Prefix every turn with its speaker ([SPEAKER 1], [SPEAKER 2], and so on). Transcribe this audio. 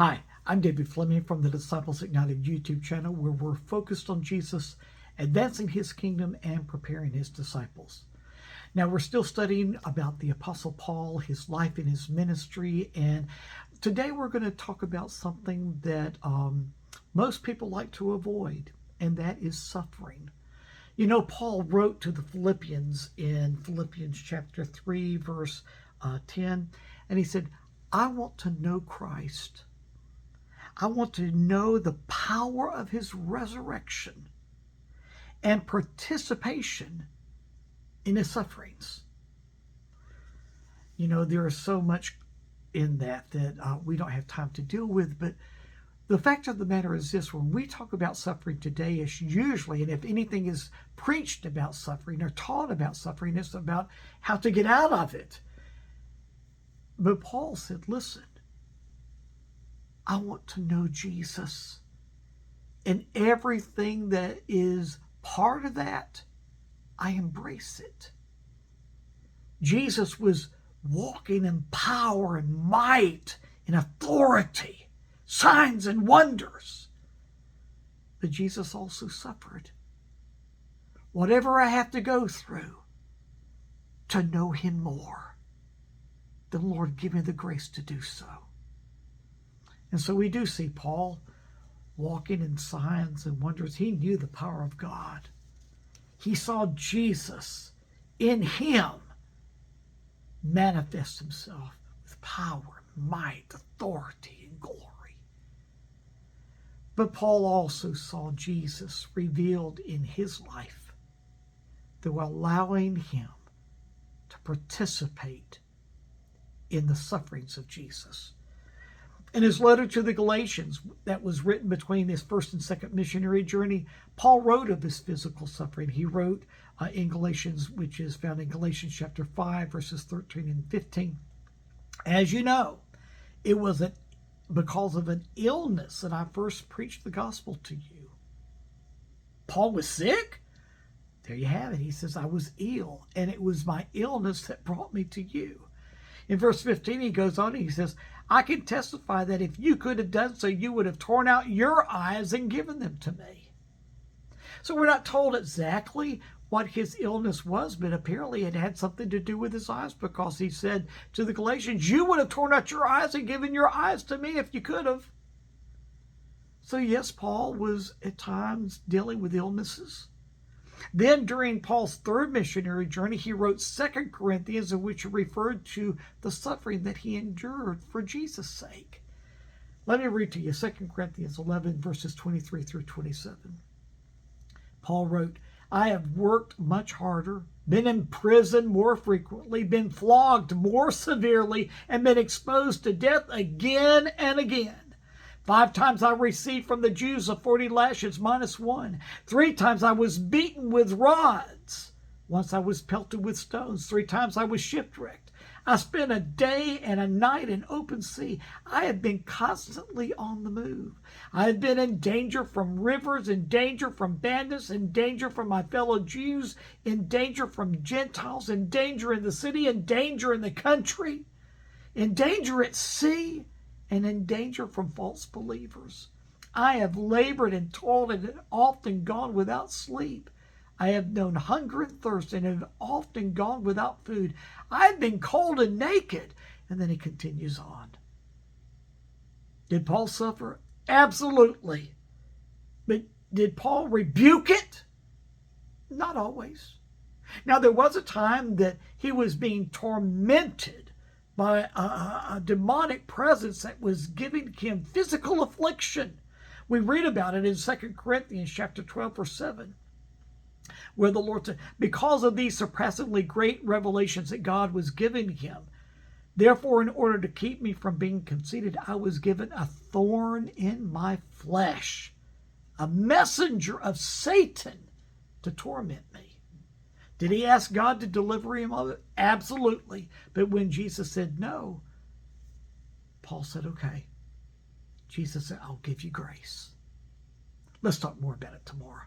[SPEAKER 1] Hi, I'm David Fleming from the Disciples Ignited YouTube channel, where we're focused on Jesus, advancing his kingdom, and preparing his disciples. Now, we're still studying about the Apostle Paul, his life and his ministry, and today we're going to talk about something that most people like to avoid, and that is suffering. You know, Paul wrote to the Philippians in Philippians chapter 3, verse 10, and he said, I want to know Christ. I want to know the power of his resurrection and participation in his sufferings. You know, there is so much in that we don't have time to deal with, but the fact of the matter is this: when we talk about suffering today, it's usually, and if anything is preached about suffering or taught about suffering, it's about how to get out of it. But Paul said, listen, I want to know Jesus, and everything that is part of that, I embrace it. Jesus was walking in power and might and authority, signs and wonders. But Jesus also suffered. Whatever I have to go through to know him more, the Lord give me the grace to do so. And so we do see Paul walking in signs and wonders. He knew the power of God. He saw Jesus in him manifest himself with power, might, authority, and glory. But Paul also saw Jesus revealed in his life through allowing him to participate in the sufferings of Jesus. In his letter to the Galatians, that was written between his first and second missionary journey, Paul wrote of his physical suffering. He wrote in Galatians, which is found in Galatians chapter 5, verses 13 and 15. As you know, it was because of an illness that I first preached the gospel to you. Paul was sick? There you have it. He says, I was ill, and it was my illness that brought me to you. In verse 15, he goes on and he says, I can testify that if you could have done so, you would have torn out your eyes and given them to me. So we're not told exactly what his illness was, but apparently it had something to do with his eyes, because he said to the Galatians, you would have torn out your eyes and given your eyes to me if you could have. So yes, Paul was at times dealing with illnesses. Then during Paul's third missionary journey, he wrote 2 Corinthians, in which he referred to the suffering that he endured for Jesus' sake. Let me read to you 2 Corinthians 11, verses 23 through 27. Paul wrote, I have worked much harder, been in prison more frequently, been flogged more severely, and been exposed to death again and again. 5 times I received from the Jews 40 lashes minus 1. 3 times I was beaten with rods. Once I was pelted with stones. 3 times I was shipwrecked. I spent a day and a night in open sea. I have been constantly on the move. I have been in danger from rivers, in danger from bandits, in danger from my fellow Jews, in danger from Gentiles, in danger in the city, in danger in the country, in danger at sea, and in danger from false believers. I have labored and toiled and have often gone without sleep. I have known hunger and thirst and have often gone without food. I have been cold and naked. And then he continues on. Did Paul suffer? Absolutely. But did Paul rebuke it? Not always. Now, there was a time that he was being tormented by a demonic presence that was giving him physical affliction. We read about it in 2 Corinthians chapter 12, verse 7, where the Lord said, because of these surpassingly great revelations that God was giving him, therefore, in order to keep me from being conceited, I was given a thorn in my flesh, a messenger of Satan to torment me. Did he ask God to deliver him of it? Absolutely. But when Jesus said no, Paul said, okay. Jesus said, I'll give you grace. Let's talk more about it tomorrow.